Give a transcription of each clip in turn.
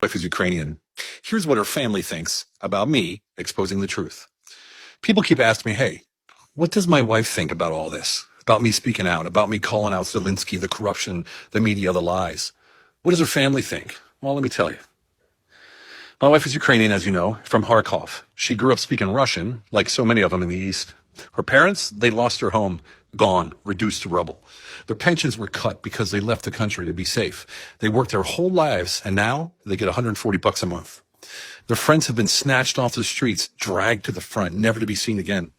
wife is Ukrainian. Here's what her family thinks about me exposing the truth. People keep asking me, hey, what does my wife think about all this? About me speaking out, about me calling out Zelenskyy, the corruption, the media, the lies. What does her family think? Well, let me tell you. My wife is Ukrainian, as you know, from Kharkov. She grew up speaking Russian, like so many of them in the East. Her parents, they lost their home, gone, reduced to rubble. Their pensions were cut because they left the country to be safe. They worked their whole lives, and now they get $140 a month. Their friends have been snatched off the streets, dragged to the front, never to be seen again.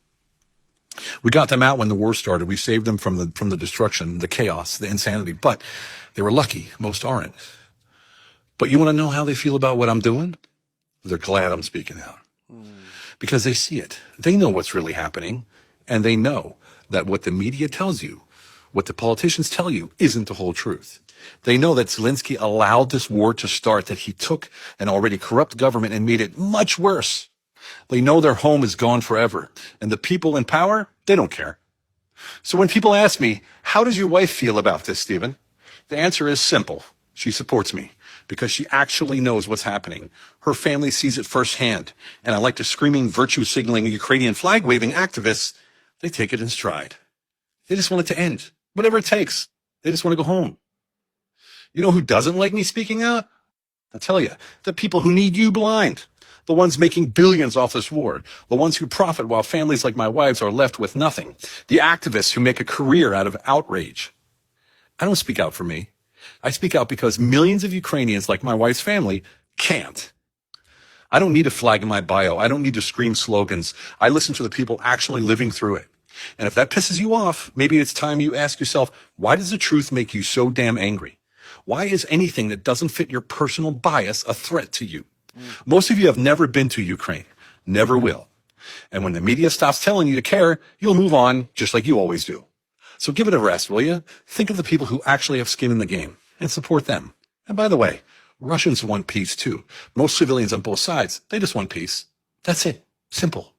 We got them out when the war started. We saved them from the destruction, the chaos, the insanity. But they were lucky. Most aren't. But you want to know how they feel about what I'm doing? They're glad I'm speaking out. Because they see it. They know what's really happening. And they know that what the media tells you, what the politicians tell you, isn't the whole truth. They know that Zelenskyy allowed this war to start, that he took an already corrupt government and made it much worse. They know their home is gone forever. And the people in power, they don't care. So when people ask me, how does your wife feel about this, Stephen? The answer is simple. She supports me because she actually knows what's happening. Her family sees it firsthand. And unlike the screaming, virtue-signaling, Ukrainian flag-waving activists, they take it in stride. They just want it to end, whatever it takes. They just want to go home. You know who doesn't like me speaking out? I'll tell you, the people who need you blind. The ones making billions off this war. The ones who profit while families like my wife's are left with nothing. The activists who make a career out of outrage. I don't speak out for me. I speak out because millions of Ukrainians like my wife's family can't. I don't need a flag in my bio. I don't need to scream slogans. I listen to the people actually living through it. And if that pisses you off, maybe it's time you ask yourself, why does the truth make you so damn angry? Why is anything that doesn't fit your personal bias a threat to you? Most of you have never been to Ukraine, never will. And when the media stops telling you to care, you'll move on just like you always do. So give it a rest, will you? Think of the people who actually have skin in the game and support them. And by the way, Russians want peace too. Most civilians on both sides, they just want peace. That's it. Simple.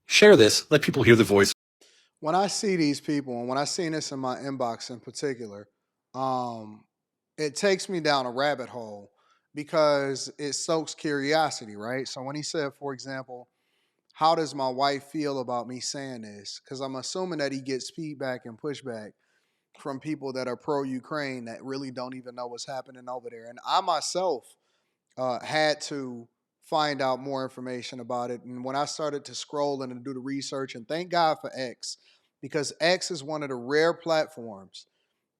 Share this. Let people hear the voice. When I see these people, and when I seen this in my inbox in particular, it takes me down a rabbit hole because it stokes curiosity, right? So when he said, for example, how does my wife feel about me saying this? Because I'm assuming that he gets feedback and pushback from people that are pro-Ukraine that really don't even know what's happening over there. And I myself had to find out more information about it. And when I started to scroll and do the research, and thank God for X, because X is one of the rare platforms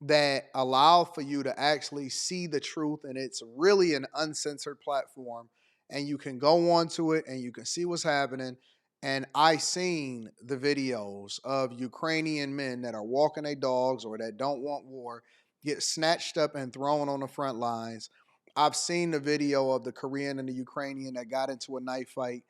that allow for you to actually see the truth, and it's really an uncensored platform, and you can go onto it and you can see what's happening. And I seen the videos of Ukrainian men that are walking their dogs or that don't want war get snatched up and thrown on the front lines. I've seen the video of the Korean and the Ukrainian that got into a knife fight.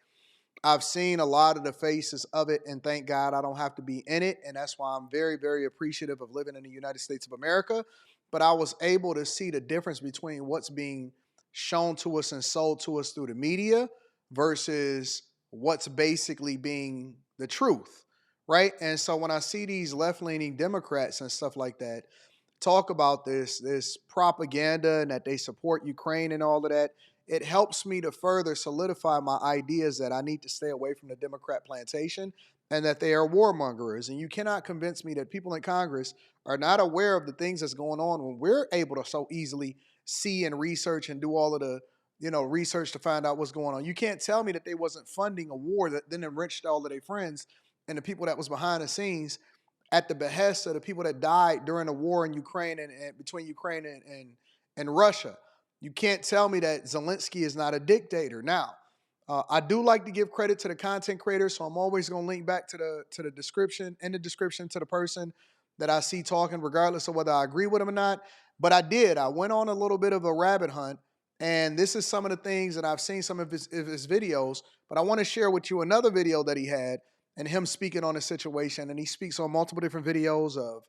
I've seen a lot of the faces of it, and thank God I don't have to be in it. And that's why I'm very, very appreciative of living in the United States of America. But I was able to see the difference between what's being shown to us and sold to us through the media versus what's basically being the truth, right? And so when I see these left-leaning Democrats and stuff like that talk about this propaganda and that they support Ukraine and all of that, it helps me to further solidify my ideas that I need to stay away from the Democrat plantation and that they are warmongers. And you cannot convince me that people in Congress are not aware of the things that's going on when we're able to so easily see and research and do all of the research to find out what's going on. You can't tell me that they wasn't funding a war that then enriched all of their friends and the people that was behind the scenes at the behest of the people that died during the war in Ukraine and between Ukraine and Russia. You can't tell me that Zelenskyy is not a dictator. Now, I do like to give credit to the content creators, so I'm always going to link back to the description, in the description, to the person that I see talking, regardless of whether I agree with him or not. But I went on a little bit of a rabbit hunt, and this is some of the things that I've seen some of his videos, but I want to share with you another video that he had and him speaking on the situation. And he speaks on multiple different videos of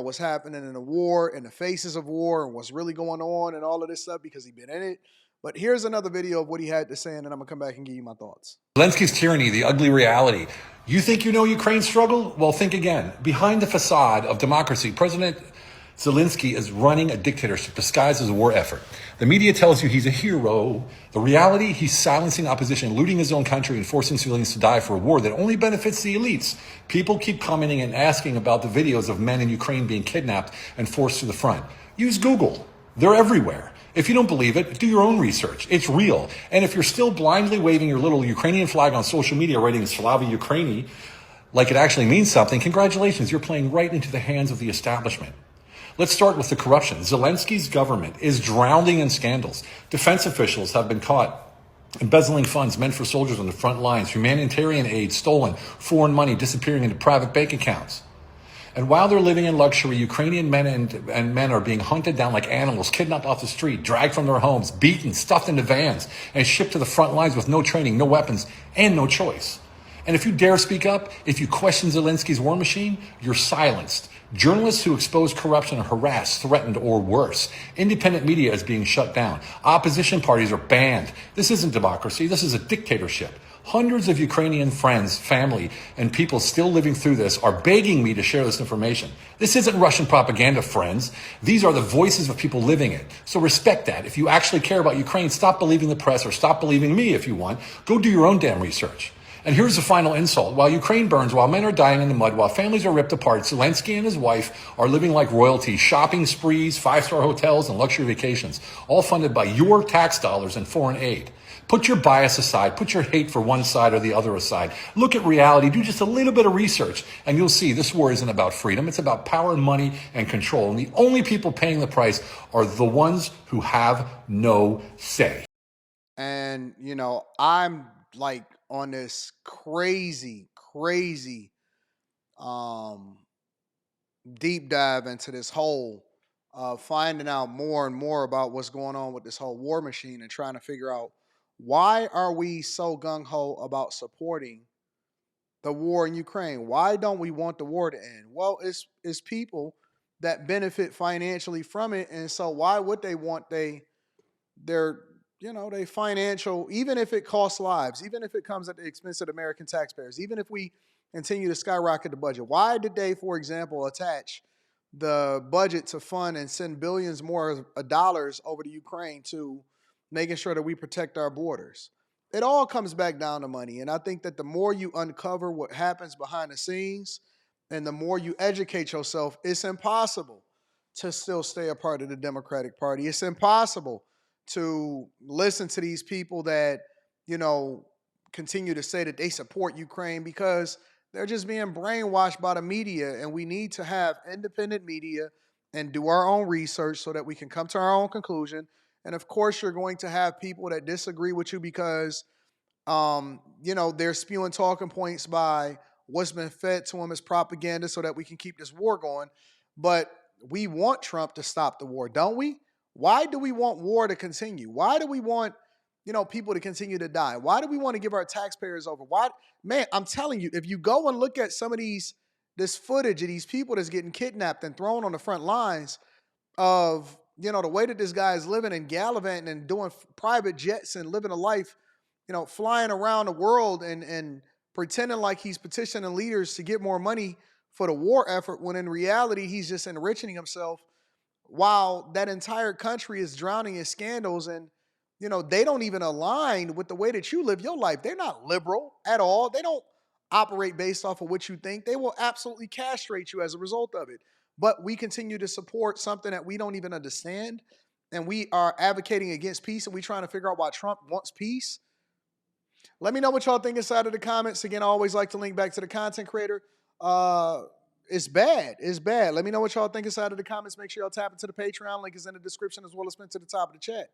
what's happening in the war and the faces of war and what's really going on and all of this stuff because he's been in it. But here's another video of what he had to say, and then I'm going to come back and give you my thoughts. Zelensky's tyranny, the ugly reality. You think you know Ukraine's struggle? Well, think again. Behind the facade of democracy, President Zelenskyy is running a dictatorship disguised as a war effort. The media tells you he's a hero. The reality, he's silencing opposition, looting his own country, and forcing civilians to die for a war that only benefits the elites. People keep commenting and asking about the videos of men in Ukraine being kidnapped and forced to the front. Use Google. They're everywhere. If you don't believe it, do your own research. It's real. And if you're still blindly waving your little Ukrainian flag on social media, writing Slava Ukraini like it actually means something, congratulations, you're playing right into the hands of the establishment. Let's start with the corruption. Zelensky's government is drowning in scandals. Defense officials have been caught embezzling funds meant for soldiers on the front lines, humanitarian aid stolen, foreign money disappearing into private bank accounts. And while they're living in luxury, Ukrainian men and men are being hunted down like animals, kidnapped off the street, dragged from their homes, beaten, stuffed into vans, and shipped to the front lines with no training, no weapons, and no choice. And if you dare speak up, if you question Zelensky's war machine, you're silenced. Journalists who expose corruption are harassed, threatened, or worse. Independent media is being shut down. Opposition parties are banned. This isn't democracy. This is a dictatorship. Hundreds of Ukrainian friends, family, and people still living through this are begging me to share this information. This isn't Russian propaganda, friends. These are the voices of people living it. So respect that. If you actually care about Ukraine, stop believing the press or stop believing me if you want. Go do your own damn research. And here's the final insult. While Ukraine burns, while men are dying in the mud, while families are ripped apart, Zelenskyy and his wife are living like royalty, shopping sprees, five-star hotels, and luxury vacations, all funded by your tax dollars and foreign aid. Put your bias aside. Put your hate for one side or the other aside. Look at reality. Do just a little bit of research, and you'll see this war isn't about freedom. It's about power, money, and control. And the only people paying the price are the ones who have no say. And, I'm like on this crazy, crazy um, deep dive into this whole finding out more and more about what's going on with this whole war machine and trying to figure out why are we so gung-ho about supporting the war in Ukraine? Why don't we want the war to end? Well, it's people that benefit financially from it, and so why would they want their they financial, even if it costs lives, even if it comes at the expense of American taxpayers, even if we continue to skyrocket the budget. Why did they, for example, attach the budget to fund and send billions more of dollars over to Ukraine to making sure that we protect our borders? It all comes back down to money. And I think that the more you uncover what happens behind the scenes and the more you educate yourself, it's impossible to still stay a part of the Democratic Party. It's impossible to listen to these people that, continue to say that they support Ukraine because they're just being brainwashed by the media. And we need to have independent media and do our own research so that we can come to our own conclusion. And of course, you're going to have people that disagree with you because, they're spewing talking points by what's been fed to them as propaganda so that we can keep this war going. But we want Trump to stop the war, don't we? Why do we want war to continue? Why do we want, people to continue to die? Why do we want to give our taxpayers over? Why, man, I'm telling you, if you go and look at some of this footage of these people that's getting kidnapped and thrown on the front lines of, the way that this guy is living and gallivanting and doing private jets and living a life, flying around the world and pretending like he's petitioning leaders to get more money for the war effort, when in reality, he's just enriching himself while that entire country is drowning in scandals. And they don't even align with the way that you live your life. They're not liberal at all. They don't operate based off of what you think. They will absolutely castrate you as a result of it. But we continue to support something that we don't even understand, and we are advocating against peace, and we trying to figure out why Trump wants peace. Let me know what y'all think inside of the comments. Again, I always like to link back to the content creator. It's bad. It's bad. Let me know what y'all think inside of the comments. Make sure y'all tap into the Patreon. Link is in the description as well as pinned to the top of the chat.